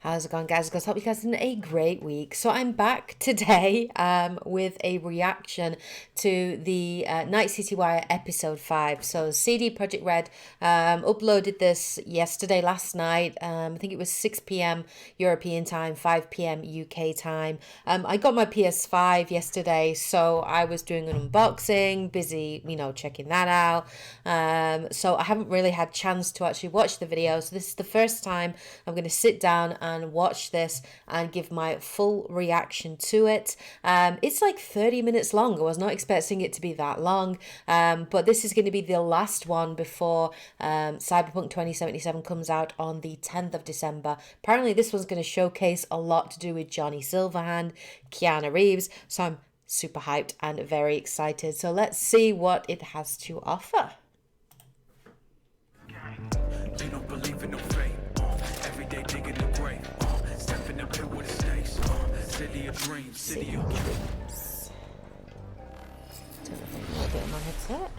How's it going, guys? I hope you guys had a great week. So I'm back today with a reaction to the Night City Wire episode 5. So CD Projekt Red uploaded this last night. I think it was 6 p.m. European time, 5 p.m. UK time. I got my PS5 yesterday, so I was doing an unboxing, busy, checking that out. So I haven't really had chance to actually watch the video. So this is the first time I'm going to sit down and watch this and give my full reaction to it. It's like 30 minutes long. I was not expecting it to be that long, but this is going to be the last one before Cyberpunk 2077 comes out on the 10th of December. Apparently this one's going to showcase a lot to do with Johnny Silverhand, Keanu Reeves, so I'm super hyped and very excited. So let's see what it has to offer. You don't believe in no fate. Every day digging the grave. Stepping up to with the stakes. City of dreams, city of dreams. My headset.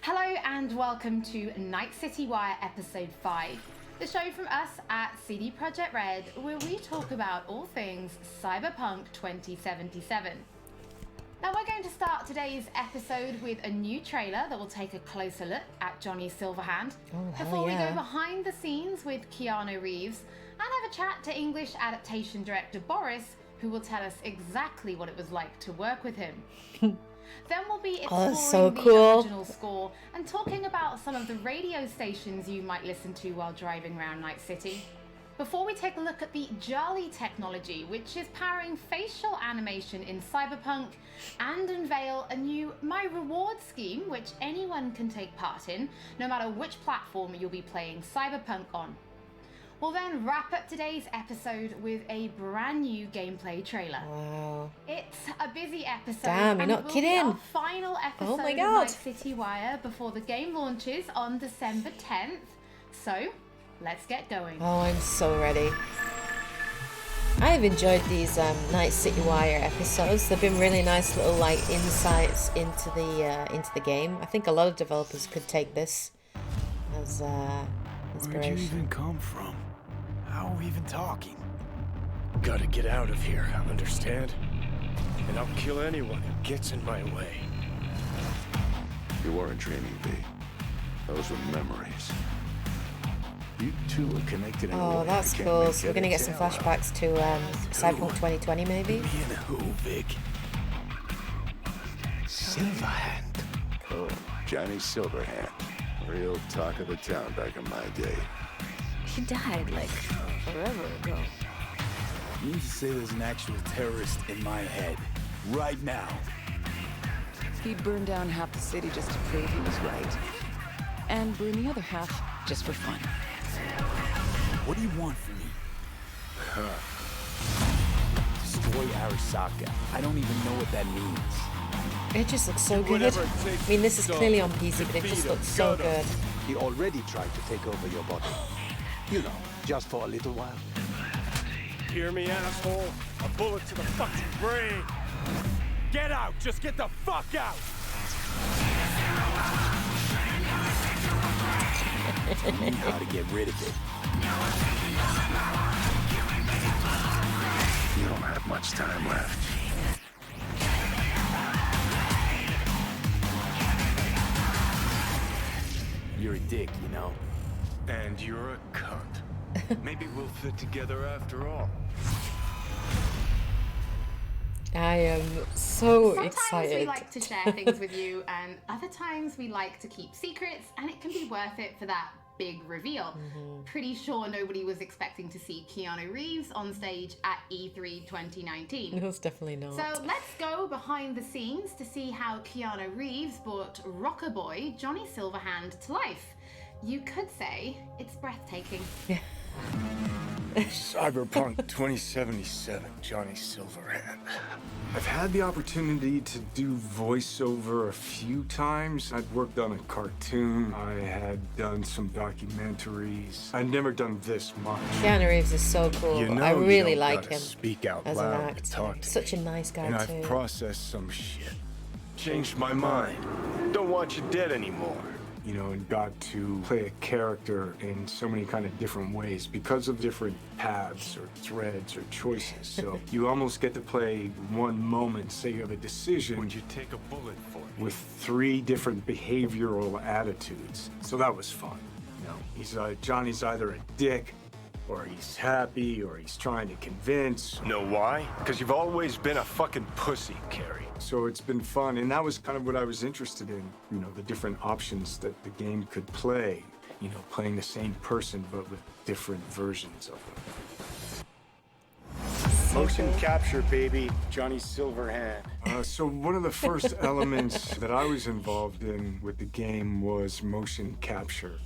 Hello and welcome to Night City Wire episode 5, the show from us at CD Projekt Red, where we talk about all things Cyberpunk 2077. Now we're going to start today's episode with a new trailer that will take a closer look at Johnny Silverhand before we go behind the scenes with Keanu Reeves and have a chat to English adaptation director Boris, who will tell us exactly what it was like to work with him. Then we'll be exploring the original score and talking about some of the radio stations you might listen to while driving around Night City. Before we take a look at the Jali technology, which is powering facial animation in Cyberpunk, and unveil a new My Reward scheme, which anyone can take part in, no matter which platform you'll be playing Cyberpunk on. We'll then wrap up today's episode with a brand new gameplay trailer. Wow. It's a busy episode. Damn, you're not kidding. Our final episode of Night City Wire before the game launches on December 10th. So, let's get going. Oh, I'm so ready. I've enjoyed these Night City Wire episodes. They've been really nice little insights into the game. I think a lot of developers could take this as inspiration. Where'd you even come from? How are we even talking? Gotta get out of here, understand? And I'll kill anyone who gets in my way. You weren't dreaming, V. Those were memories. You two are connected in a way. Oh, that's cool. So we're going to get some flashbacks to Cyberpunk 2020, maybe? Being who, Vic? Silverhand. Oh, Johnny Silverhand. Real talk of the town back in my day. He died, forever ago. You mean to say there's an actual terrorist in my head, right now? He burned down half the city just to prove he was right. And burned the other half just for fun. What do you want from me? Destroy Arasaka. I don't even know what that means. It just looks so good. I mean, this is clearly on PC, but it just looks so good. He already tried to take over your body. You know, just for a little while. Hear me, asshole? A bullet to the fucking brain. Get out! Just get the fuck out! Tell me how to get rid of it. You don't have much time left. You're a dick, you know? And you're a cunt. Maybe we'll fit together after all. I am so Sometimes excited. we like to share things with you, and other times we like to keep secrets, and it can be worth it for that big reveal. Pretty sure nobody was expecting to see Keanu Reeves on stage at E3 2019. No, it's definitely not. So let's go behind the scenes to see how Keanu Reeves brought rocker boy Johnny Silverhand to life. You could say it's breathtaking. Cyberpunk 2077, Johnny Silverhand. I've had the opportunity to do voiceover a few times. I'd worked on a cartoon. I had done some documentaries. I'd never done this much. Keanu Reeves is so cool. You know, I really like him speak out as loud an to actor. talk to Such a me. nice guy And too. I've processed some shit. Changed my mind. Don't want you dead anymore. you know, and got to play a character in so many kind of different ways because of different paths or threads or choices. So you almost get to play one moment, say you have a decision. Would you take a bullet for it? With 3 different behavioral attitudes. So that was fun. You know, Johnny's either a dick, or he's happy, or he's trying to convince. Know why? Because you've always been a fucking pussy, Carrie. So it's been fun, and that was kind of what I was interested in. You know, the different options that the game could play. You know, playing the same person, but with different versions of them. Motion capture, baby. Johnny Silverhand. So one of the first elements that I was involved in with the game was motion capture.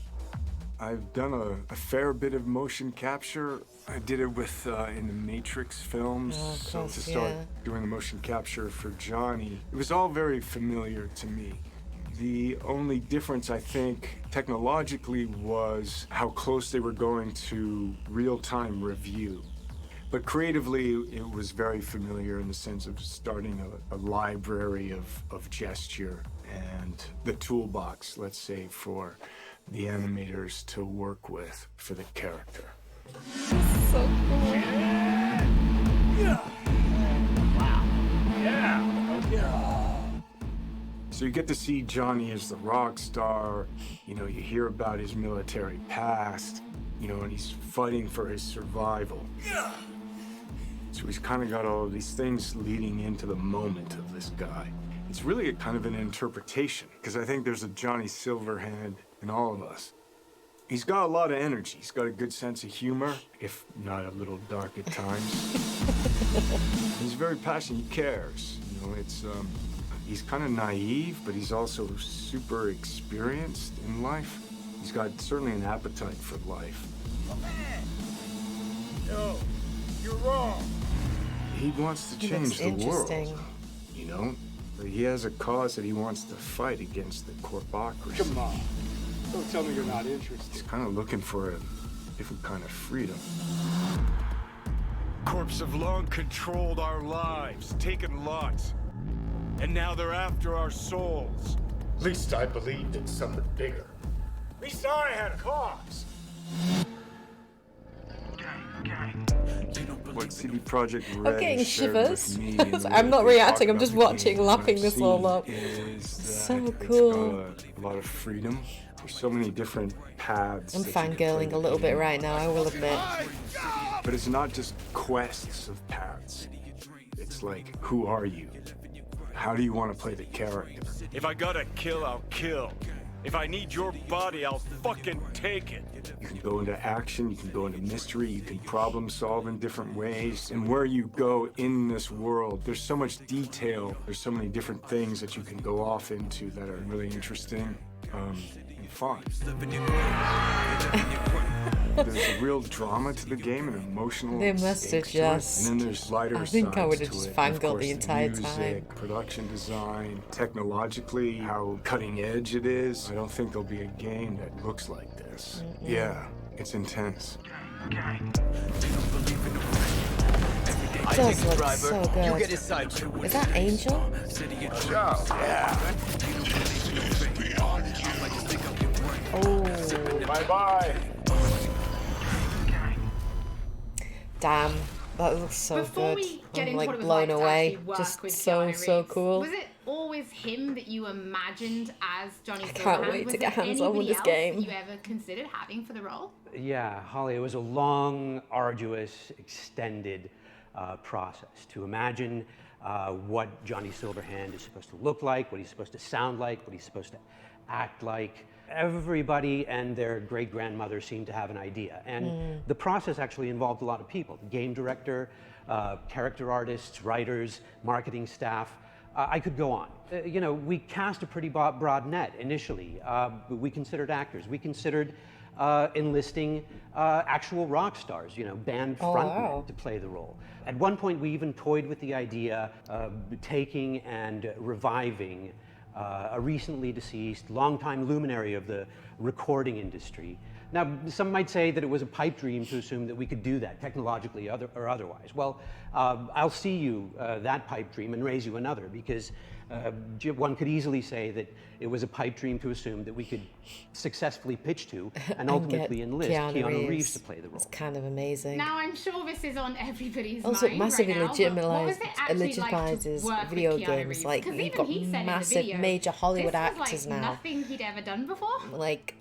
I've done a fair bit of motion capture. I did it with in the Matrix films. So to start doing the motion capture for Johnny, it was all very familiar to me. The only difference, I think, technologically was how close they were going to real-time review. But creatively, it was very familiar in the sense of starting a library of gesture and the toolbox, let's say, for the animators to work with for the character. So cool. So you get to see Johnny as the rock star, you know, you hear about his military past, you know, and he's fighting for his survival. So he's kind of got all of these things leading into the moment of this guy. It's really a kind of an interpretation, because I think there's a Johnny Silverhand in all of us. He's got a lot of energy. He's got a good sense of humor, if not a little dark at times. He's very passionate. He cares. You know, he's kind of naive, but he's also super experienced in life. He's got certainly an appetite for life. No, you're wrong. He wants to change the world. You know, but he has a cause that he wants to fight against the corpocracy. Come on. Don't tell me you're not interested. He's kind of looking for a different kind of freedom. Corps have long controlled our lives, taken lots. And now they're after our souls. At least I believed in something bigger. At least I had a cause. What CD Projekt Red I'm getting shared with shivers. me and the I'm way not they reacting, talk I'm about just the watching, game, lapping what I've this all seen up. is So that cool. It's got a lot of freedom. There's so many different paths. I'm that you can play fangirling a the little bit game. right now, I will admit. But it's not just quests of paths. It's like, who are you? How do you want to play the character? If I gotta kill, I'll kill. If I need your body, I'll fucking take it. You can go into action, you can go into mystery, you can problem solve in different ways. And where you go in this world, there's so much detail, there's so many different things that you can go off into that are really interesting and fun. There's a real drama to the game and emotional They must have stakes to it. just- And then there's lighter I think I would sides have just to it. And of fangirled course, the entire music, time. production design, technologically, how cutting edge it is. I don't think there'll be a game that looks like this. Yeah, it's intense. It does look so good. Is that Angel? Oh, Bye-bye. damn. That looks so Before good. we get I'm into like what it was blown like to away. actually work Just with so, Keanu so Reeves, cool. Was it always him that you imagined as Johnny Silverhand? can't wait to Was get there hands on with anybody this else game. that you ever considered having for the role? Yeah, Holly, it was a long, arduous, extended process to imagine what Johnny Silverhand is supposed to look like, what he's supposed to sound like, what he's supposed to act like. Everybody and their great-grandmother seemed to have an idea. And the process actually involved a lot of people. The game director, character artists, writers, marketing staff. I could go on. You know, we cast a pretty broad net initially. We considered actors. We considered enlisting actual rock stars, you know, band frontmen to play the role. At one point, we even toyed with the idea of taking and reviving a recently deceased, longtime luminary of the recording industry. Now, some might say that it was a pipe dream to assume that we could do that technologically or otherwise. Well, I'll see you that pipe dream and raise you another, because One could easily say that it was a pipe dream to assume that we could successfully pitch to and ultimately enlist Keanu Reeves to play the role. It's kind of amazing. Now, I'm sure this is on everybody's Also, mind massively right now, but what was it actually like to legitimizes work video with Keanu games. Reeves? Like, 'Cause you've even got he said in the massive, video, major Hollywood this was actors like now, nothing he'd ever done before. like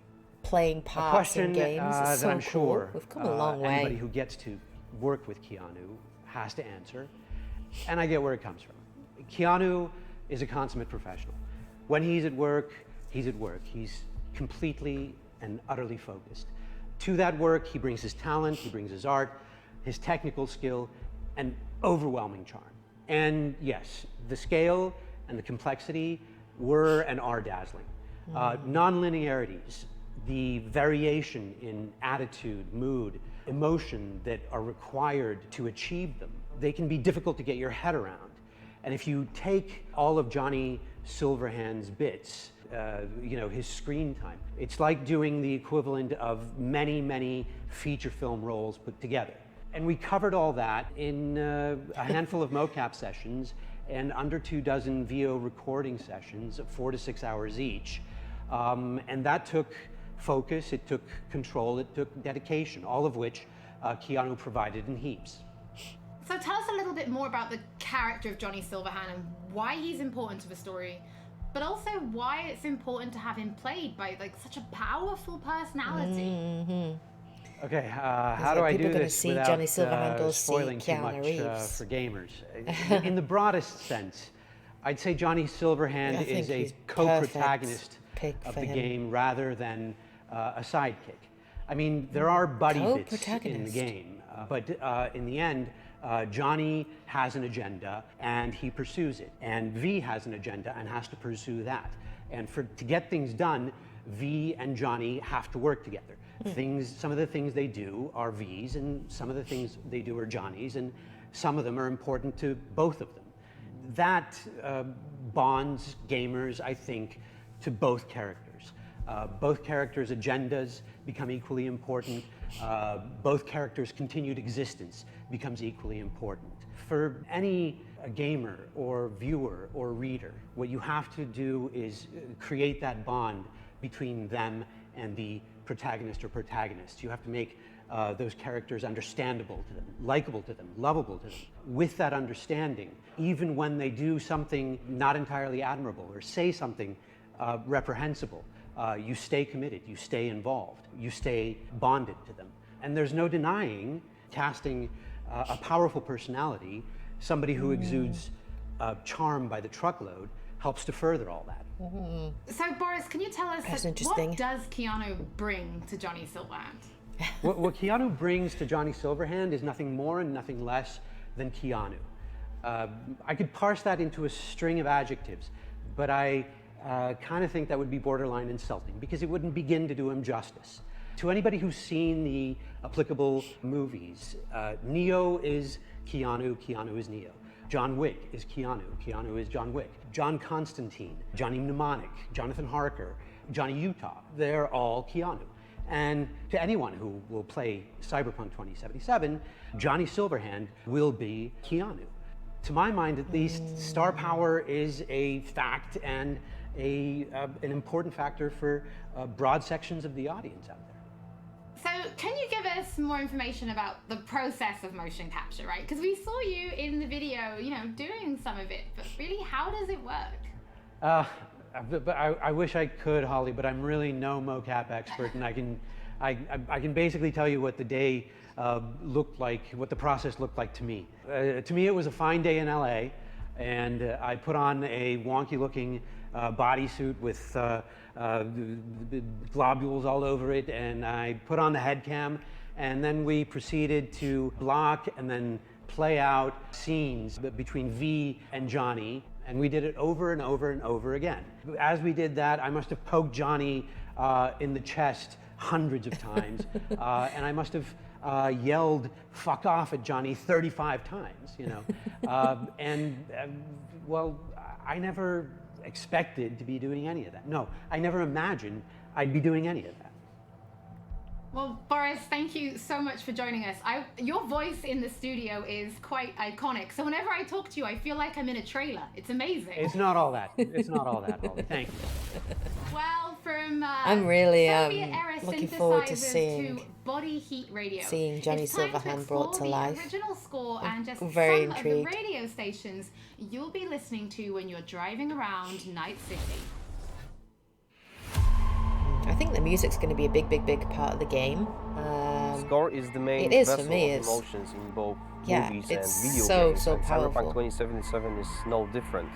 playing A parts question in games. It's that so I'm cool. sure We've come a long way. anybody who gets to work with Keanu has to answer, and I get where it comes from. Keanu is a consummate professional. When he's at work, he's at work. He's completely and utterly focused. To that work, he brings his talent, he brings his art, his technical skill, and overwhelming charm. And yes, the scale and the complexity were and are dazzling. Non-linearities, the variation in attitude, mood, emotion that are required to achieve them, they can be difficult to get your head around. And if you take all of Johnny Silverhand's bits, his screen time, it's like doing the equivalent of many, many feature film roles put together. And we covered all that in a handful of mocap sessions and under 24 VO recording sessions of 4 to 6 hours each. And that took focus, it took control, it took dedication, all of which Keanu provided in heaps. So tell us a little bit more about the character of Johnny Silverhand and why he's important to the story, but also why it's important to have him played by like such a powerful personality. Okay, how do I do this see without Johnny Silverhand go spoiling see too much Keanu Reeves. for gamers? In the broadest sense, I'd say Johnny Silverhand I think is a he's co-protagonist perfect pick of for the him. game rather than a sidekick. I mean, there are buddy bits in the Co-protagonist. game, but in the end, Johnny has an agenda and he pursues it, and V has an agenda and has to pursue that. And to get things done, V and Johnny have to work together. Some of the things they do are V's, and some of the things they do are Johnny's, and some of them are important to both of them. That bonds gamers, I think, to both characters. Both characters' agendas become equally important. Both characters' continued existence becomes equally important. For any gamer or viewer or reader, what you have to do is create that bond between them and the protagonist or protagonists. You have to make those characters understandable to them, likable to them, lovable to them. With that understanding, even when they do something not entirely admirable or say something reprehensible, you stay committed, you stay involved, you stay bonded to them. And there's no denying casting a powerful personality, somebody who exudes charm by the truckload, helps to further all that. So Boris, can you tell us That's what interesting. does Keanu bring to Johnny Silverhand? What Keanu brings to Johnny Silverhand is nothing more and nothing less than Keanu. I could parse that into a string of adjectives, but I kind of think that would be borderline insulting because it wouldn't begin to do him justice. To anybody who's seen the applicable movies, Neo is Keanu, Keanu is Neo. John Wick is Keanu, Keanu is John Wick. John Constantine, Johnny Mnemonic, Jonathan Harker, Johnny Utah, they're all Keanu. And to anyone who will play Cyberpunk 2077, Johnny Silverhand will be Keanu. To my mind, at least, star power is a fact and an important factor for broad sections of the audience out there. So can you give us more information about the process of motion capture, right? Because we saw you in the video, doing some of it, but really, how does it work? I wish I could, Holly, but I'm really no mocap expert, and I can basically tell you what the day looked like, what the process looked like to me. To me, it was a fine day in LA, and I put on a wonky-looking bodysuit with globules all over it, and I put on the head cam, and then we proceeded to block and then play out scenes between V and Johnny, and we did it over and over and over again. As we did that, I must have poked Johnny in the chest hundreds of times, and I must have yelled "fuck off" at Johnny 35 times, well, I never expected to be doing any of that. No, I never imagined I'd be doing any of that. Well, Boris, thank you so much for joining us. Your voice in the studio is quite iconic. So whenever I talk to you, I feel like I'm in a trailer. It's amazing. It's not all that. It's not all that, Holly. Thank you. Well, from I'm really Soviet-era looking forward to synthesizers to body heat radio. seeing Johnny It's time to Silverhand brought to explore life. the original score and just very some intrigued. of the radio stations you'll be listening to when you're driving around Night City. I think the music's going to be a big part of the game. Score is the main it is for vessel me. of It's emotions in both yeah, movies it's and video so games. so and powerful. Cyberpunk 2077 is no different.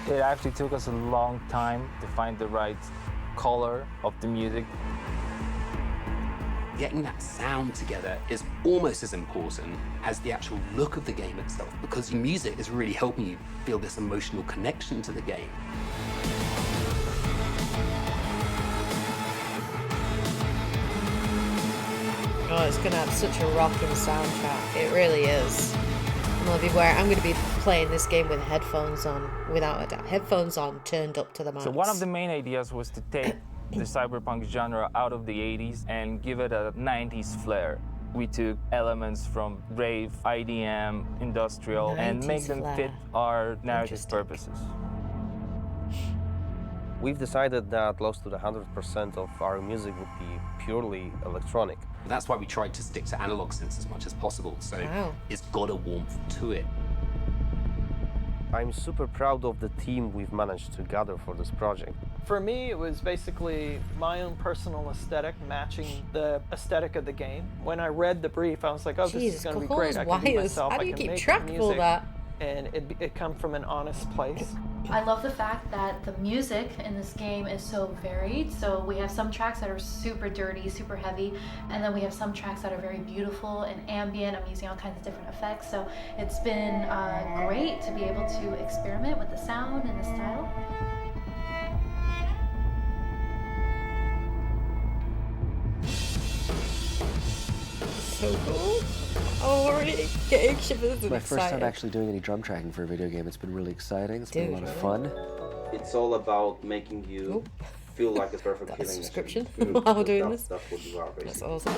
It actually took us a long time to find the right color of the music. Getting that sound together is almost as important as the actual look of the game itself, because music is really helping you feel this emotional connection to the game. Oh, it's going to have such a rocking soundtrack. It really is. I'm going to be playing this game with headphones on, without a doubt. Headphones on, turned up to the max. So one of the main ideas was to take the cyberpunk genre out of the 80s and give it a 90s flair. We took elements from rave, IDM, industrial, and make them fit our narrative purposes. We've decided that close to the 100% of our music would be purely electronic. That's why we tried to stick to analog synths as much as possible, so it's got a warmth to it. I'm super proud of the team we've managed to gather for this project. For me, it was basically my own personal aesthetic matching the aesthetic of the game. When I read the brief, I was like, oh, this is going to be great. I can be myself. How do I you can keep make track music, of all that? And it come from an honest place. I love the fact that the music in this game is so varied. So we have some tracks that are super dirty, super heavy, and then we have some tracks that are very beautiful and ambient. I'm using all kinds of different effects. So it's been great to be able to experiment with the sound and the style. So cool. Oh, already getting shivers and My first time excited. actually doing any drum tracking for a video game. It's been really exciting. It's been a lot of fun. It's all about making you feel like a perfect Got a feeling. subscription while doing this. That's what you are, basically. That's awesome.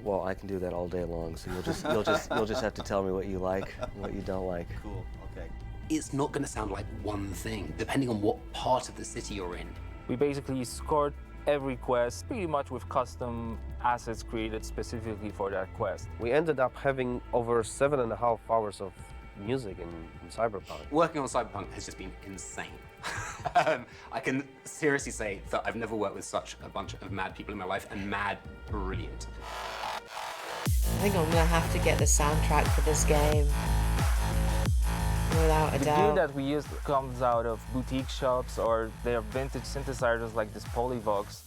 Well, I can do that all day long. So you'll just have to tell me what you like, and what you don't like. Cool. Okay. It's not going to sound like one thing, depending on what part of the city you're in. We basically scored every quest pretty much with custom assets created specifically for that quest. We ended up having over 7.5 hours of music in Cyberpunk. Working on Cyberpunk has just been insane. I can seriously say that I've never worked with such a bunch of mad people in my life, and mad brilliant. I think I'm gonna have to get the soundtrack for this game. Without a The doubt. gear that we use comes out of boutique shops, or they are vintage synthesizers like this Polyvox.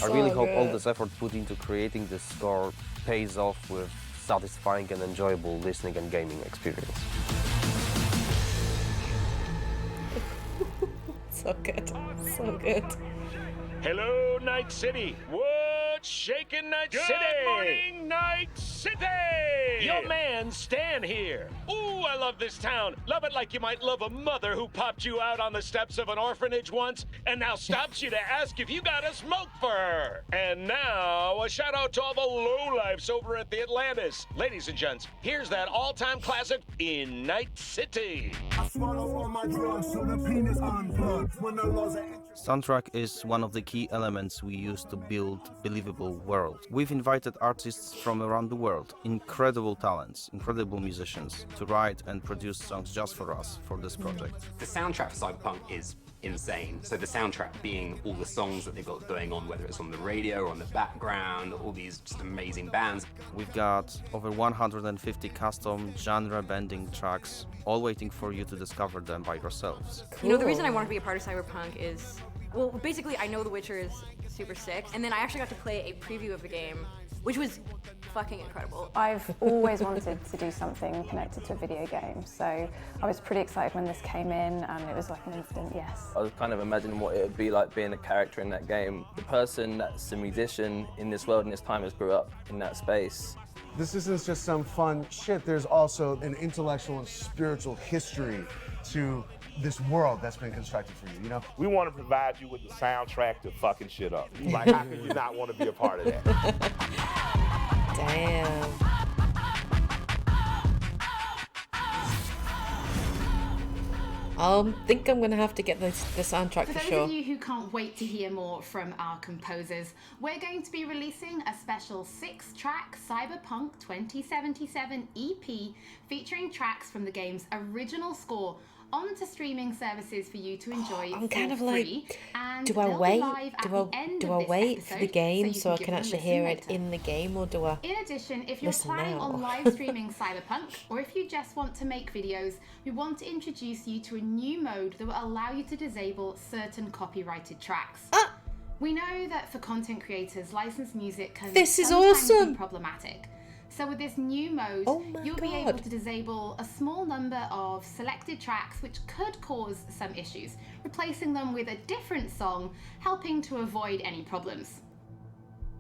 I really hope all this effort put into creating this score pays off with satisfying and enjoyable listening and gaming experience. So good. So good. Hello, Night City. What's shaking, Night City? Good morning, Night City! Your man, Stan here. Ooh, I love this town. Love it like you might love a mother who popped you out on the steps of an orphanage once and now stops you to ask if you got a smoke for her. And now, a shout out to all the lowlifes over at the Atlantis. Ladies and gents, here's that all-time classic in Night City. Soundtrack is one of the key elements we use to build believable world. We've invited artists from around the world, incredible talents, incredible musicians, to write and produce songs just for us for this project. The soundtrack for Cyberpunk is insane. So the soundtrack being all the songs that they've got going on, whether it's on the radio or on the background, all these just amazing bands. We've got over 150 custom genre-bending tracks, all waiting for you to discover them by yourselves. You know, the reason I wanted to be a part of Cyberpunk is, well, basically I know The Witcher is super sick, and then I actually got to play a preview of the game, which was fucking incredible. I've always wanted to do something connected to a video game, so I was pretty excited when this came in, and it was like an instant yes. I was kind of imagining what it would be like being a character in that game. The person that's a musician in this world and this time has grew up in that space. This isn't just some fun shit. There's also an intellectual and spiritual history to this world that's been constructed for you, you know? We want to provide you with the soundtrack to fucking shit up. Like, how could you not want to be a part of that? Damn. I think I'm going to have to get the soundtrack For for those sure. of you who can't wait to hear more from our composers, we're going to be releasing a special 6-track Cyberpunk 2077 EP featuring tracks from the game's original score onto streaming services for you to enjoy I'm for kind of free. like, And do I they'll be wait? live at Do the end I of this wait for the episode, game so so I you can give them a actually listen hear it later. in the game, or do I In addition, if you're listen planning now? on live streaming Cyberpunk, or if you just want to make videos, we want to introduce you to a new mode that will allow you to disable certain copyrighted tracks. We know that for content creators, licensed music can This is sometimes awesome. be problematic. So with this new mode, you'll be God. able to disable a small number of selected tracks which could cause some issues, replacing them with a different song, helping to avoid any problems.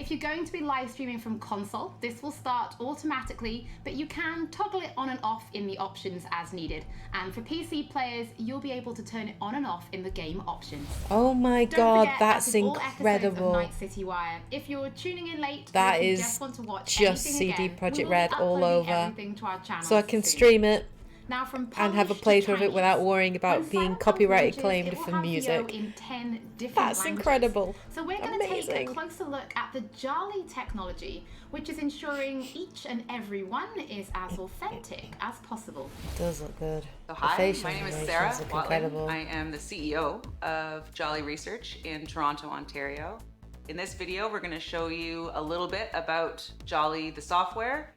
If you're going to be live streaming from console, this will start automatically, but you can toggle it on and off in the options as needed. And for PC players, you'll be able to turn it on and off in the game options. Oh my Don't god, forget, that's as with all episodes of incredible. Night City Wire, if you're tuning in late, or That if you is just want to watch just anything CD again, Projekt we will Red be all uploading over. everything to our channels So I can soon. stream it Now, from and have a Polish to playthrough of it Chinese, without worrying about when being Cyberpunk copyright launches, claimed it will for have VO music. in 10 different That's languages. incredible. So we're going to take a Amazing. closer look at the Jali technology, which is ensuring each and every one is as authentic as possible. Does look good. So The hi, facial my name is animations Sarah look Watling. incredible. I am the CEO of Jali Research in Toronto, Ontario. In this video, we're going to show you a little bit about Jali, the software,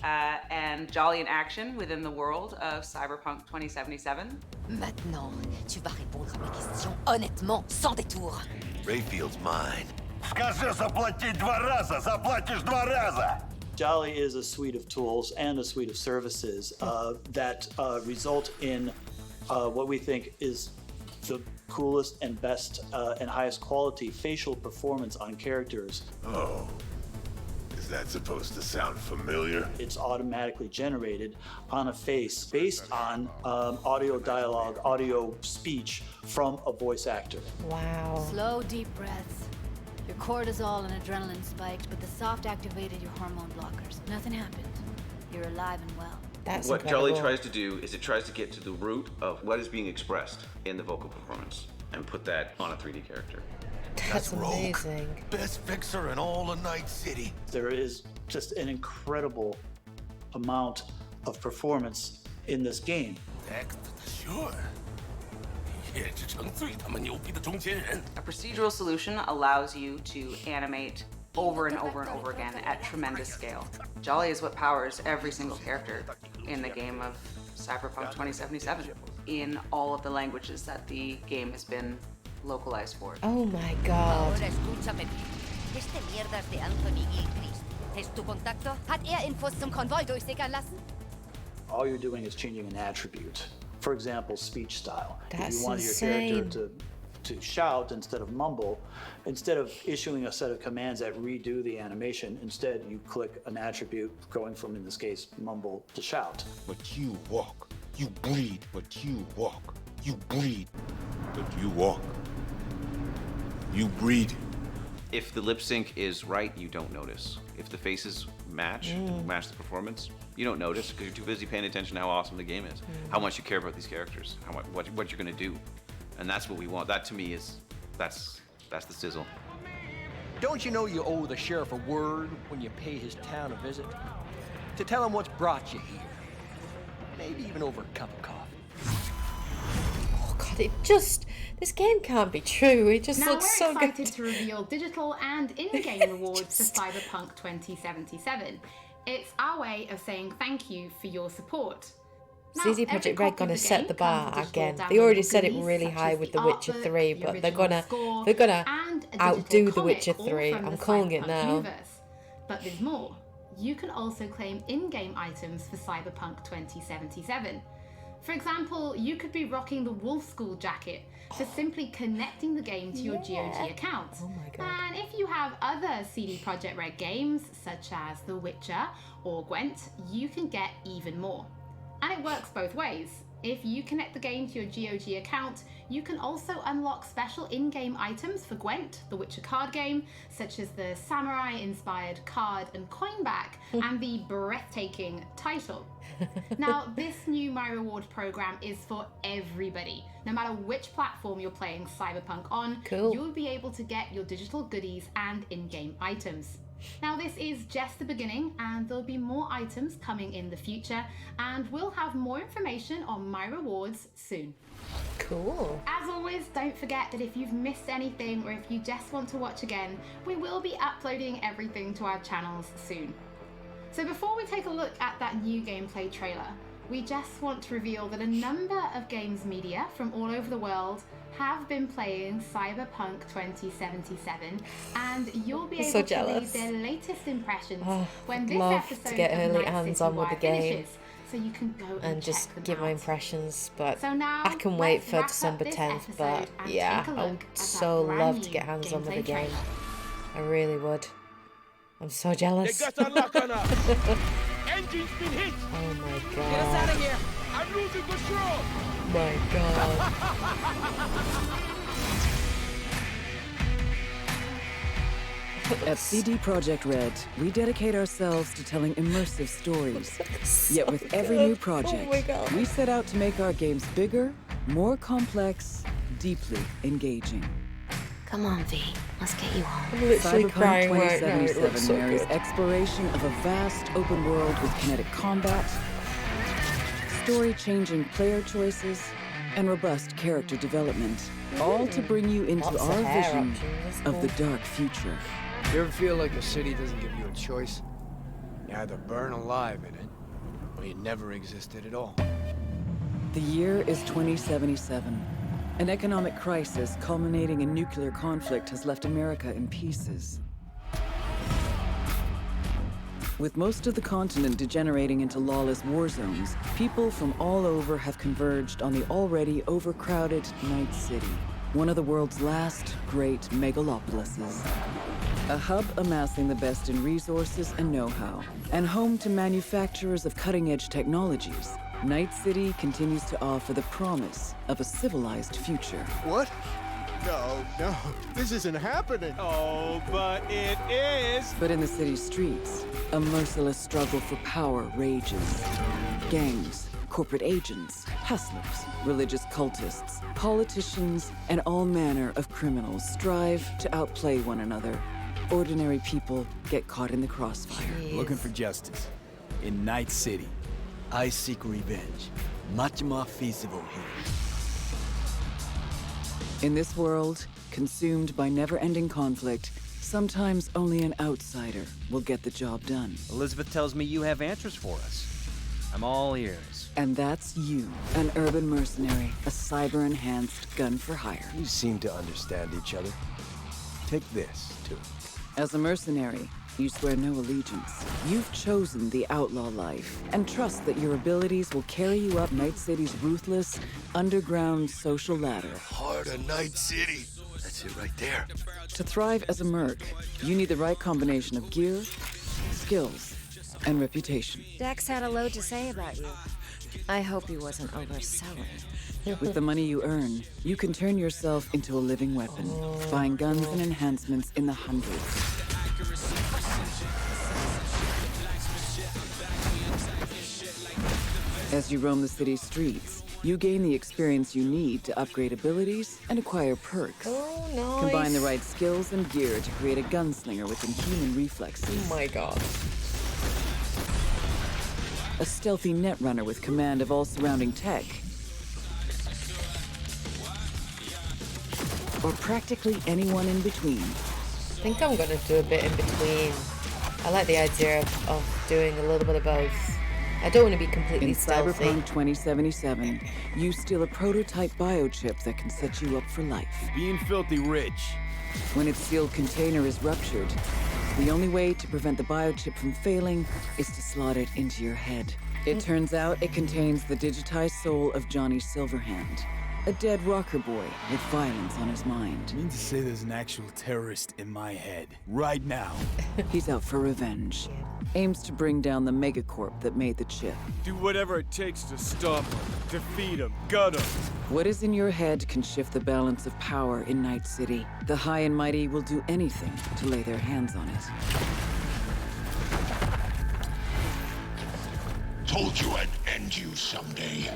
and Jali in action within the world of Cyberpunk 2077. Maintenant, tu vas répondre à mes questions honnêtement, sans détour. Rayfield's mine. Скажи заплатить 2 раза, заплатишь 2 раза. Jali is a suite of tools and a suite of services that result in what we think is the coolest and best and highest quality facial performance on characters. Oh. Is that supposed to sound familiar? It's automatically generated on a face based on audio dialogue, audio speech from a voice actor. Wow. Slow, deep breaths. Your cortisol and adrenaline spiked, but the soft activated your hormone blockers. Nothing happened. You're alive and well. That's what incredible. Jali tries to do is it tries to get to the root of what is being expressed in the vocal performance and put that on a 3D character. That's amazing. Best fixer in all of Night City. There is just an incredible amount of performance in this game. Sure. A procedural solution allows you to animate over and over and over again at tremendous scale. Jali is what powers every single character in the game of Cyberpunk 2077 in all of the languages that the game has been localized for. Oh my god. Ahora escúchame bien. Este mierdas de Anthony Gilchrist. ¿Es tu contacto? Hat Infos zum Konvoi durchsickern lassen? All you're doing is changing an attribute. For example, speech style. If That's you want insane. your character to shout instead of mumble, instead of issuing a set of commands that redo the animation, instead you click an attribute going from, in this case, mumble to shout. But you walk. You breathe, but you walk. You breathe, but you walk. You breathe. If the lip sync is right, you don't notice. If the faces match the performance, you don't notice because you're too busy paying attention to how awesome the game is, how much you care about these characters, what you're gonna do, and that's what we want. That to me is that's the sizzle. Don't you know you owe the sheriff a word when you pay his town a visit? To tell him what's brought you here. Maybe even over a cup of coffee. Oh god, this game can't be true. It just Now looks so we're good. excited to reveal digital and in-game rewards for Cyberpunk 2077. It's our way of saying thank you for your support. Now, CD every Projekt Red copy of gonna the set game the comes bar with digital again. They already downloadable set it goodies really such high as with the The Witcher artbook, 3, the but they're original gonna score, and a outdo digital The Witcher comic, all 3. from I'm the calling it Cyberpunk now. universe. But there's more. You can also claim in-game items for Cyberpunk 2077. For example, you could be rocking the Wolf School jacket for simply connecting the game to your GOG account. Oh my god. And if you have other CD Projekt Red games, such as The Witcher or Gwent, you can get even more. And it works both ways. If you connect the game to your GOG account, you can also unlock special in-game items for Gwent, the Witcher card game, such as the samurai-inspired card and coin back, and the breathtaking title. Now, this new My Reward program is for everybody. No matter which platform you're playing Cyberpunk on, you'll be able to get your digital goodies and in-game items. Now, this is just the beginning, and there'll be more items coming in the future, and we'll have more information on My Rewards soon. Cool. As always, don't forget that if you've missed anything or if you just want to watch again, we will be uploading everything to our channels soon. So before we take a look at that new gameplay trailer, we just want to reveal that a number of games media from all over the world have been playing Cyberpunk 2077, and you'll be able to read their latest impressions when this episode to get of early Night hands City on with Wire the game finishes, so you can go and just check them give out. my impressions, but So now, I can wait let's for wrap up December this 10th, episode but and yeah, take a I look would at so that brand love to new get hands on with the gameplay game. trailer. I really would. I'm so jealous. They got a lock on us. Engine's been hit. Oh my god. Get us out of here. I'm losing control. My god. At CD Projekt Red, we dedicate ourselves to telling immersive stories. Yet with every new project, we set out to make our games bigger, more complex, deeply engaging. Come on, V. Let's get you home. I'm literally crying right now. It 2077 looks so marries good. exploration of a vast open world with kinetic combat, story-changing player choices, and robust character development, all to bring you into Lots of our hair vision options, that's of the cool. dark future. You ever feel like the city doesn't give you a choice? You either burn alive in it, or you never existed at all. The year is 2077. An economic crisis culminating in nuclear conflict has left America in pieces. With most of the continent degenerating into lawless war zones, people from all over have converged on the already overcrowded Night City, one of the world's last great megalopolises. A hub amassing the best in resources and know-how, and home to manufacturers of cutting-edge technologies, Night City continues to offer the promise of a civilized future. What? No, this isn't happening. Oh, but it is. But in the city's streets, a merciless struggle for power rages. Gangs, corporate agents, hustlers, religious cultists, politicians, and all manner of criminals strive to outplay one another. Ordinary people get caught in the crossfire. Looking for justice. In Night City, I seek revenge. Much more feasible here. In this world, consumed by never-ending conflict, sometimes only an outsider will get the job done. Elizabeth tells me you have answers for us. I'm all ears. And that's you, an urban mercenary, a cyber-enhanced gun for hire. You seem to understand each other. Take this, too. As a mercenary, you swear no allegiance. You've chosen the outlaw life and trust that your abilities will carry you up Night City's ruthless, underground social ladder. Heart of Night City. That's it right there. To thrive as a merc, you need the right combination of gear, skills, and reputation. Dex had a load to say about you. I hope he wasn't overselling. With the money you earn, you can turn yourself into a living weapon, buying guns and enhancements in the hundreds. As you roam the city's streets, you gain the experience you need to upgrade abilities and acquire perks. Oh, nice. Combine the right skills and gear to create a gunslinger with inhuman reflexes. Oh my god. A stealthy netrunner with command of all surrounding tech. Or practically anyone in between. I think I'm gonna do a bit in between. I like the idea of doing a little bit of both. I don't want to be completely In stealthy. Cyberpunk 2077, you steal a prototype biochip that can set you up for life. Being filthy rich. When its sealed container is ruptured, the only way to prevent the biochip from failing is to slot it into your head. It turns out it contains the digitized soul of Johnny Silverhand, a dead rocker boy with violence on his mind. You mean to say there's an actual terrorist in my head right now? He's out for revenge. Aims to bring down the megacorp that made the chip. Do whatever it takes to stop him, defeat him, gut him. What is in your head can shift the balance of power in Night City. The high and mighty will do anything to lay their hands on it. Told you I'd end you someday.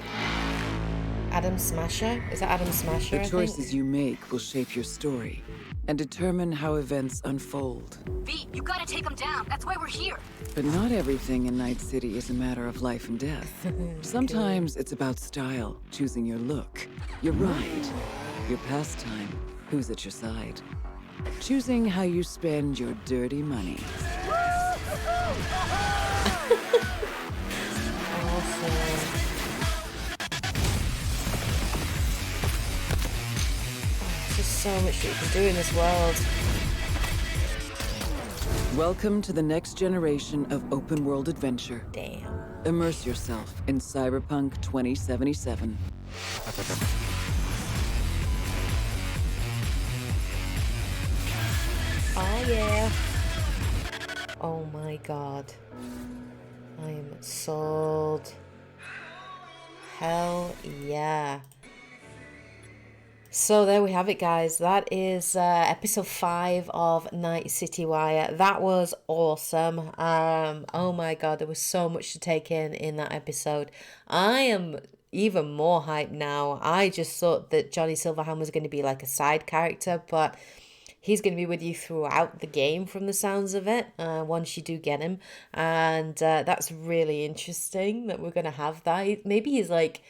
Adam Smasher? Is that Adam Smasher? The choices you make will shape your story and determine how events unfold. V, you gotta take him down. That's why we're here. But not everything in Night City is a matter of life and death. Sometimes it's about style, choosing your look, your ride, your pastime, who's at your side. Choosing how you spend your dirty money. There's so much that you can do in this world. Welcome to the next generation of open world adventure. Damn. Immerse yourself in Cyberpunk 2077. Oh yeah. Oh my god. I am sold. Hell yeah. So there we have it, guys. That is episode 5 of Night City Wire. That was awesome. Oh my god, there was so much to take in that episode. I am even more hyped now. I just thought that Johnny Silverhand was going to be like a side character, but he's going to be with you throughout the game from the sounds of it, once you do get him. And that's really interesting that we're going to have that. Maybe he's like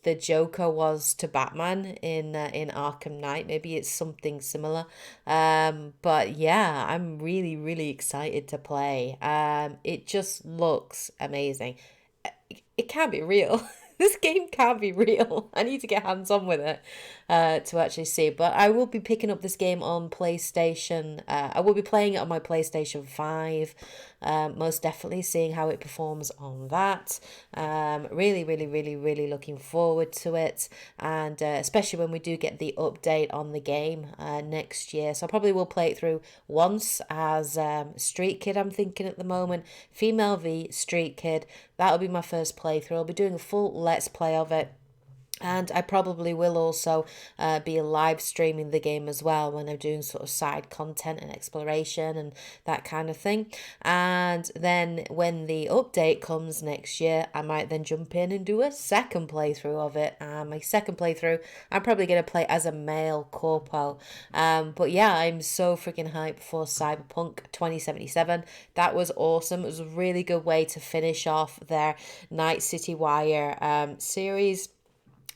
the Joker was to Batman in Arkham Knight. Maybe it's something similar. But yeah, I'm really, really excited to play. It just looks amazing. It can't be real. This game can't be real. I need to get hands-on with it to actually see. But I will be picking up this game on PlayStation. I will be playing it on my PlayStation 5. Most definitely seeing how it performs on that. Really, really, really, really looking forward to it. And especially when we do get the update on the game next year. So I probably will play it through once as Street Kid, I'm thinking at the moment. Female V, Street Kid. That'll be my first playthrough. I'll be doing a full Let's Play of it. And I probably will also be live streaming the game as well when I'm doing sort of side content and exploration and that kind of thing. And then when the update comes next year, I might then jump in and do a second playthrough of it. My second playthrough, I'm probably going to play as a male corpo. But yeah, I'm so freaking hyped for Cyberpunk 2077. That was awesome. It was a really good way to finish off their Night City Wire series.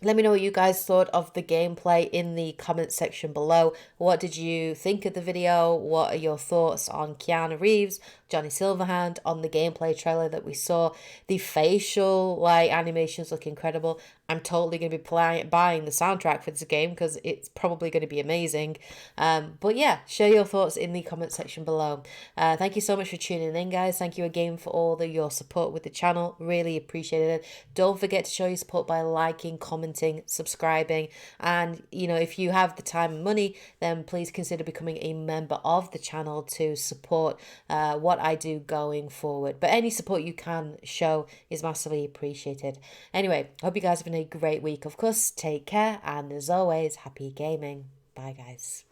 Let me know what you guys thought of the gameplay in the comment section below. What did you think of the video? What are your thoughts on Keanu Reeves, Johnny Silverhand, on the gameplay trailer that we saw? The facial animations look incredible. I'm totally going to be buying the soundtrack for this game because it's probably going to be amazing. But yeah, share your thoughts in the comment section below. Thank you so much for tuning in, guys. Thank you again for all your support with the channel. Really appreciated it. Don't forget to show your support by liking, commenting, subscribing. And, if you have the time and money, then please consider becoming a member of the channel to support what I do going forward. But any support you can show is massively appreciated. Anyway, hope you guys have a great week. Of course, take care, and as always, happy gaming. Bye, guys.